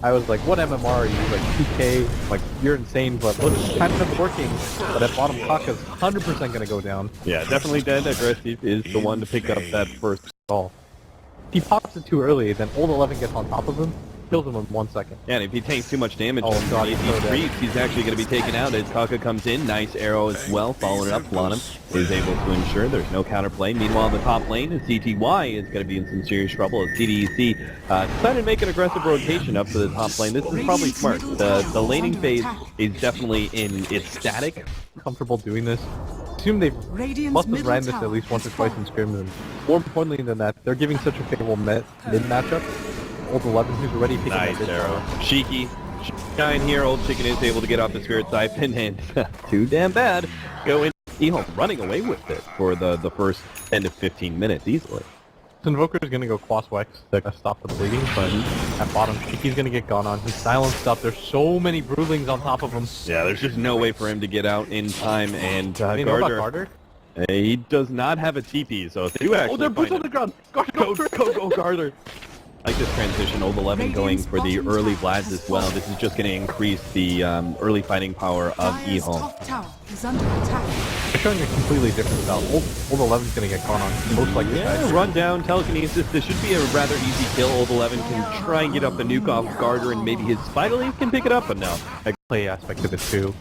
I was like, what MMR are you? Like 2K? Like, you're insane, but look, it's kind of working. But at bottom, Kaka's 100% going to go down. Yeah, definitely dead. Aggressive is the one to pick up that first Stall. If he pops it too early, then Old 11 gets on top of him, kills him in 1 second. Yeah, and if he takes too much damage Oh, from God, these he's so creeps, he's actually going to be taken out as Kaka comes in. Nice arrow as well, following it up. Lanham is able to ensure there's no counterplay. Meanwhile, in the top lane, CTY is going to be in some serious trouble as CDEC decided to make an aggressive rotation up to the top lane. This is probably smart. The laning phase is definitely in its static. Comfortable doing this. Assume they must have ran this at least once or twice in scrims, and more importantly than that, they're giving such a favorable mid matchup. Old 11 who's already picking up Nice arrow. Shiki. Shine here. Old Chicken is able to get off the Spirit Siphon, and too damn bad. Go in. EHOME running away with it for the first 10 to 15 minutes easily. Invoker's gonna go Quaswex to stop the bleeding, but at bottom, Shiki's gonna get gone on. He's silenced up. There's so many Broodlings on top of him. Yeah, there's just no way for him to get out in time, and Garter? He does not have a TP, so if they do actually they're boots on the ground! Garter, go, Garter! I like this transition, Old 11 going for the early Vlads as well. This is just going to increase the early fighting power of EHOME. They're showing a completely different style. Old 11's going to get caught on. Most likely. Yeah, run down, telekinesis. This should be a rather easy kill. Old 11 can try and get up the nuke off Garter, and maybe his Spider Leaf can pick it up, but no. The play aspect of it too.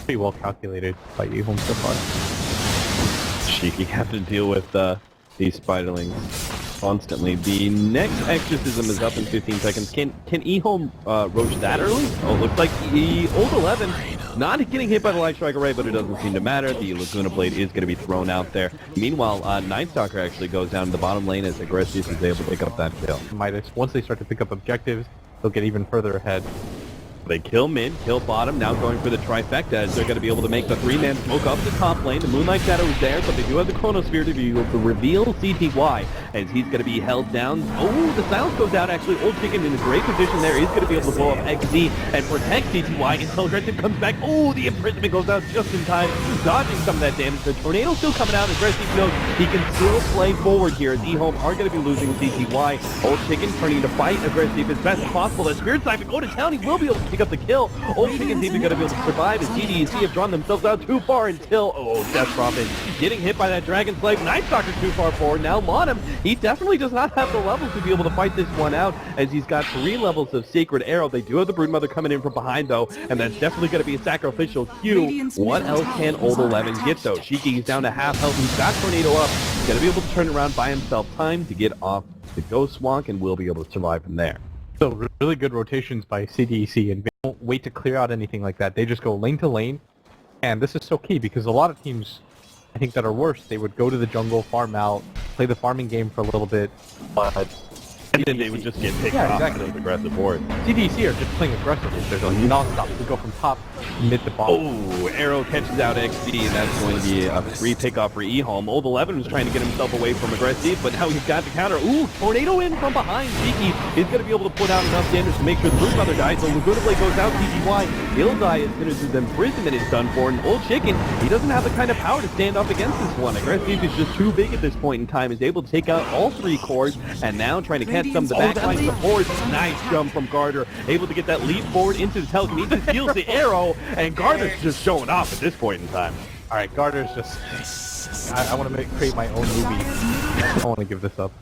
Pretty well calculated by EHOME so far. Shiki have to deal with these Spiderlings constantly. The next exorcism is up in 15 seconds. Can EHOME roach that early? Oh, looks like Old 11 not getting hit by the Light Strike Array, but it doesn't seem to matter. The Laguna Blade is going to be thrown out there. Meanwhile, Night Stalker actually goes down to the bottom lane as Aggressive is able to pick up that kill. Midas, once they start to pick up objectives, they'll get even further ahead. They kill mid, kill bottom, now going for the trifecta as they're going to be able to make the three-man smoke up the top lane. The Moonlight Shadow is there, but they do have the Chronosphere to be able to reveal CTY as he's going to be held down. Oh, the silence goes out actually. Old Chicken in a great position there is going to be able to blow up XZ and protect CTY until Aggressive comes back. Oh, the imprisonment goes out just in time, dodging some of that damage. The Tornado still coming out. Aggressive knows he can still play forward here as EHOME are going to be losing CTY. Old Chicken turning to fight Aggressive as best as possible. The Spirit Siphon go to town. He will be able to pick up the kill. Old Chicken's even going to be able to survive as CDEC have drawn themselves out too far until, Death Prophet getting hit by that Dragon Slave. Night Stalker too far forward. Now Lanham, he definitely does not have the levels to be able to fight this one out as he's got 3 levels of Sacred Arrow. They do have the Broodmother coming in from behind though, and that's definitely going to be a sacrificial Q. What else can Old 11 get though? Shiki's down to half health. He's got Tornado up. He's going to be able to turn around by himself. Time to get off the Ghost Swamp and will be able to survive from there. So really good rotations by CDEC, and they don't wait to clear out anything like that. They just go lane to lane, and this is so key because a lot of teams, I think, that are worse, they would go to the jungle, farm out, play the farming game for a little bit, but... And then they would just get picked off in those aggressive boards. CDEC are just playing aggressively. They're going non-stop. They go from top, mid to bottom. Oh, arrow catches out XD, and that's going to be a free pickoff for EHOME. Old 11 was trying to get himself away from Aggressive, but now he's got the counter. Ooh, Tornado in from behind. Shiki is going to be able to put out enough damage to make sure the Broodmother dies. So Laguna Blade goes out. CTY, he'll die as soon as his imprisonment is done for. And Old Chicken, he doesn't have the kind of power to stand up against this one. Aggressive is just too big at this point in time. Is able to take out all 3 cores, and now trying to catch some of the backline support. Nice jump from Garter, able to get that leap forward into the telekinesis, steals the arrow, and Garter's just showing off at this point in time. All right, Garter's just... I want to create my own movie. I don't want to give this up.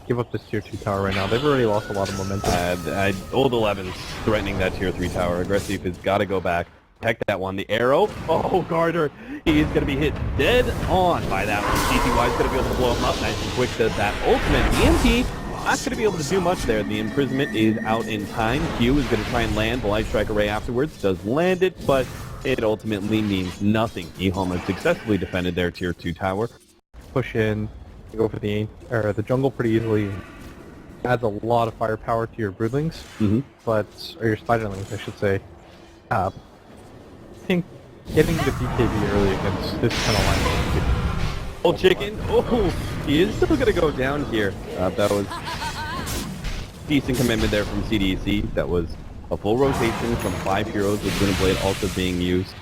Give up this tier 2 tower right now. They've already lost a lot of momentum. Old 11's threatening that tier 3 tower. Aggressive has got to go back. Protect that one. The arrow. Oh, Garter. He is going to be hit dead on by that one. CTY is going to be able to blow him up nice and quick. Does that ultimate. EMP. Not going to be able to do much there. The imprisonment is out in time. Q is going to try and land the Light Strike Array afterwards. Does land it, but it ultimately means nothing. EHOME has successfully defended their tier 2 tower. Push in, go for the jungle pretty easily. Adds a lot of firepower to your Broodlings, or your Spiderlings, I should say. I think getting the BKB early against this kind of line. Old Chicken, he is still going to go down here. That was decent commitment there from CDEC. That was a full rotation from 5 heroes with Luna Blade also being used.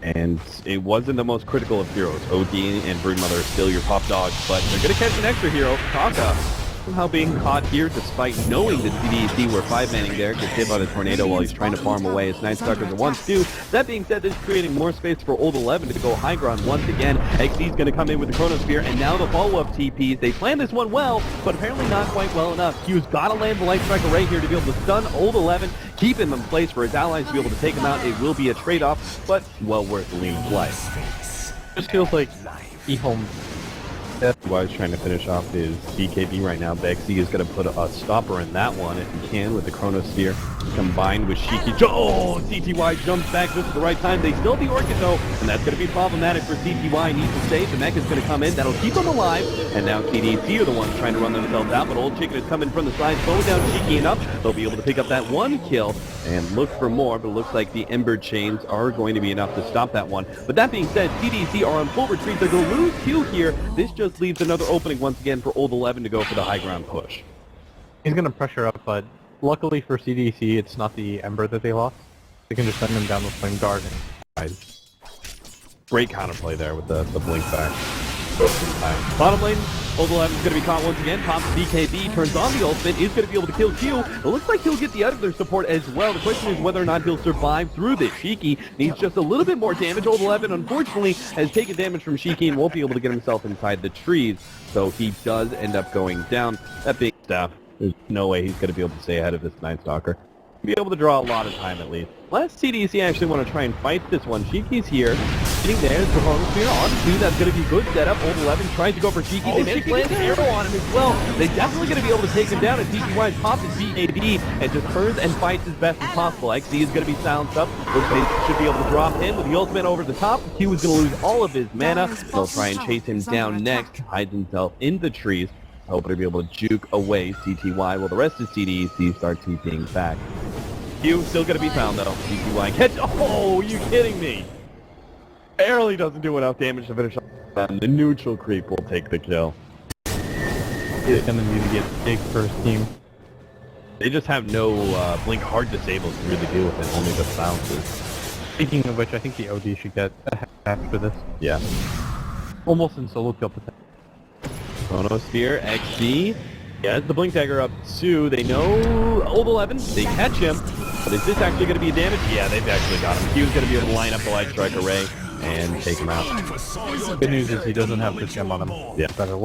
And it wasn't the most critical of heroes. OD and Broodmother are still your top dogs, but they're going to catch an extra hero. Kaka somehow being caught here despite knowing that CDEC were 5-manning there, gets hit by the tornado while he's trying to farm away as Night Stalkers are 1-2. That being said, this is creating more space for Old 11 to go high ground once again. XC's going to come in with the Chronosphere, and now the follow-up TPs. They planned this one well, but apparently not quite well enough. Q's got to land the Light Striker right here to be able to stun Old 11, keep him in place for his allies to be able to take him out. It will be a trade-off, but well worth the Leon's life. Just feels like EHOME. While he's trying to finish off his BKB right now, Bexy is going to put a stopper in that one if he can with the Chronosphere combined with Shiki. Oh, CTY jumps back just at the right time. They still have the Orchid though, and that's going to be problematic for CTY. Needs to save. The mech is going to come in. That'll keep him alive. And now CDEC are the ones trying to run themselves out, but Old Chicken is coming from the side, slowing down Shiki enough. They'll be able to pick up that one kill and look for more, but it looks like the Ember Chains are going to be enough to stop that one. But that being said, CDEC are on full retreat. They're going to lose Q here. This just leaves another opening once again for Old 11 to go for the high ground push. He's going to pressure up, but luckily for CDEC, it's not the Ember that they lost. They can just send him down with Flame Guard and... Great counterplay there with the blink back. Bottom lane, Old 11 is going to be caught once again. Pops BKB, turns on the ultimate, is going to be able to kill Q. It looks like he'll get the other support as well. The question is whether or not he'll survive through this. Shiki needs just a little bit more damage. Old 11, unfortunately, has taken damage from Shiki and won't be able to get himself inside the trees. So he does end up going down. That big stuff. There's no way he's going to be able to stay ahead of this Night Stalker. Be able to draw a lot of time at least. Last CDEC actually want to try and fight this one. Shiki's here. Sitting there, the Chronosphere on 2. That's going to be a good setup. Old 11 tries to go for Shiki. They managed to land an arrow on him as well. They're definitely going to be able to take him down. And CTY pops his BAB and just turns and fights as best as possible. XC is going to be silenced up. Looks like they should be able to drop him with the ultimate over the top. Q is going to lose all of his mana. They'll try and chase him down next. Hides himself in the trees. Hoping to be able to juke away CTY while the rest of CDEC start TPing back. Q still going to be found though. CTY catch. Oh, are you kidding me? Barely doesn't do enough damage to finish off. And the neutral creep will take the kill. He's going to need to get big first team. They just have no blink hard disables to really deal with it, only the bounces. Speaking of which, I think the OD should get a half for this. Yeah. Almost in solo kill potential. Chronosphere, XD. Yeah, the Blink Dagger up 2. They know Old 11. They catch him. But is this actually going to be a damage? Yeah, they've actually got him. Q's going to be able to line up the Light Strike Array and take him out. Good news is he doesn't have the gem on him. Yeah. Better.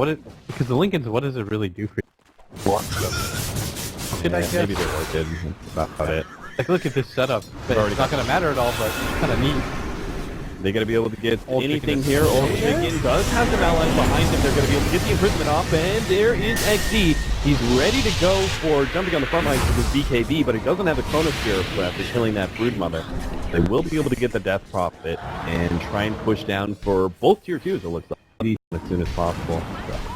Because the Lincolns, what does it really do for you? Block them. Yeah, maybe they're Orchid. That's about it. Like, look at this setup. It's not going to matter at all, but it's kind of neat. They're going to be able to get anything here. Old Chicken does have some allies behind him. They're going to be able to get the imprisonment off, and there is XD. He's ready to go for jumping on the front lines with his BKB, but he doesn't have the Chronosphere after killing that Broodmother. They will be able to get the Death Prophet and try and push down for both tier 2s, it looks like, as soon as possible.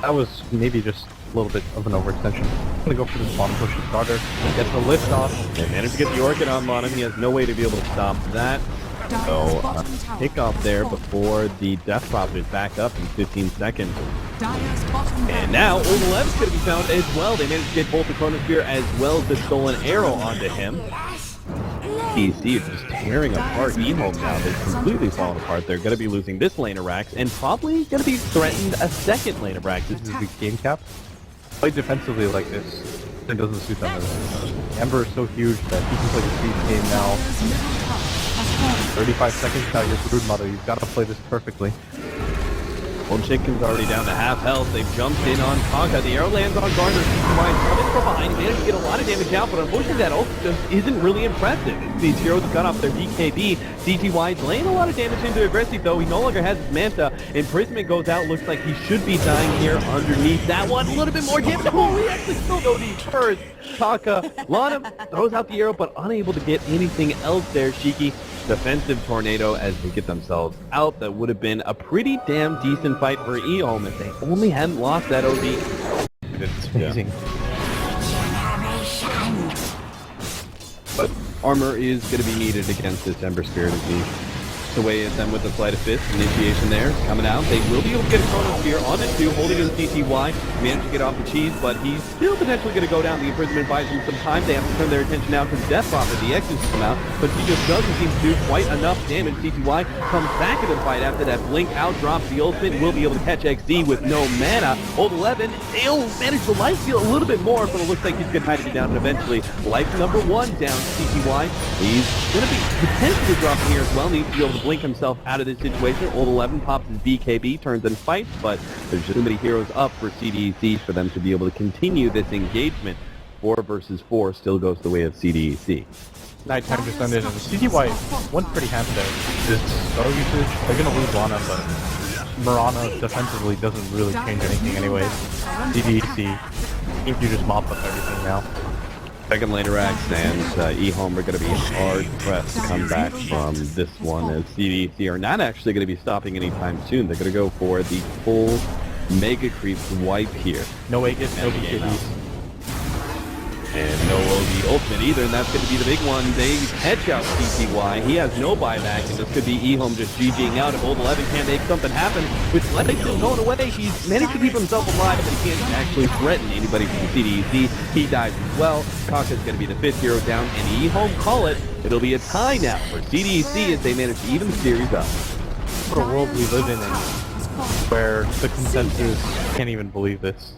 That was maybe just a little bit of an overextension. I'm going to go for this bottom push to starter. Get the lift off. They managed to get the Orchid on bottom. He has no way to be able to stop that. So, pick off there before the Death Prophet is back up in 15 seconds. And now, Old 11's going to be found as well. They managed to get both the Chronosphere as well as the Stolen Arrow onto him. PC is just tearing apart EHOME now. They've completely fallen apart. They're going to be losing this lane of Rax and probably going to be threatened a second lane of Rax. This is the game cap. Play defensively like this. It doesn't suit them. Ember is so huge that he can play the speed game now. 35 seconds without your Broodmother. You've got to play this perfectly. Old Chicken's already down to half health. They've jumped in on Tonka. The arrow lands on Garner. CTY coming from behind. Managed to get a lot of damage out, but unfortunately that ult just isn't really impressive. These heroes have got off their BKB. CTY's laying a lot of damage into aggressive though. He no longer has his Manta. Imprisonment goes out. Looks like he should be dying here underneath that one. A little bit more damage. Oh, he actually still OD'd first. Tonka, Lana throws out the arrow, but unable to get anything else there. Shiki, defensive tornado as they get themselves out. That would have been a pretty damn decent fight for EHOME if they only hadn't lost that OD. It's amazing. But armor is going to be needed against this Ember Spirit of Beast. chips away at them with the Flight of Fist. Initiation there, coming out. They will be able to get a Chronosphere on the 2, holding in CTY. Managed to get off the cheese, but he's still potentially going to go down. The imprisonment buys him some time. They have to turn their attention now to the Death Prophet. The X's come out, but he just doesn't seem to do quite enough damage. CTY comes back into the fight after that blink out, drops the ultimate, will be able to catch XD with no mana. Old 11, they'll manage to life steal a little bit more, but it looks like he's going to try to get down, and eventually life number 1 down CTY. He's going to be potentially dropping here as well. Needs to be able to blink himself out of this situation. Old 11 pops his BKB, turns and fights, but there's just too many heroes up for CDEC for them to be able to continue this engagement. 4 versus 4 still goes the way of CDEC. Nighttime just ended, and CTY went pretty hammed there. This star usage, they're gonna lose Lana, but Mirana defensively doesn't really change anything anyways. CDEC, seems to just mop up everything now. Second later acts, and EHOME are going to be hard pressed to come back from this one, as CDEC are not actually going to be stopping anytime soon. They're going to go for the full Mega Creep wipe here. No Aegis, no BKBs. And no OD ultimate either, and that's going to be the big one. They catch out CTY. He has no buyback, and this could be EHOME just GGing out. If Old 11 can't make something happen, with Lexington going away, he's managed to keep himself alive, but he can't actually threaten anybody from CDEC. He dies as well. Kaka's going to be the 5th hero down, and EHOME call it. It'll be a tie now for CDEC as they manage to even the series up. What a world we live in where the consensus can't even believe this.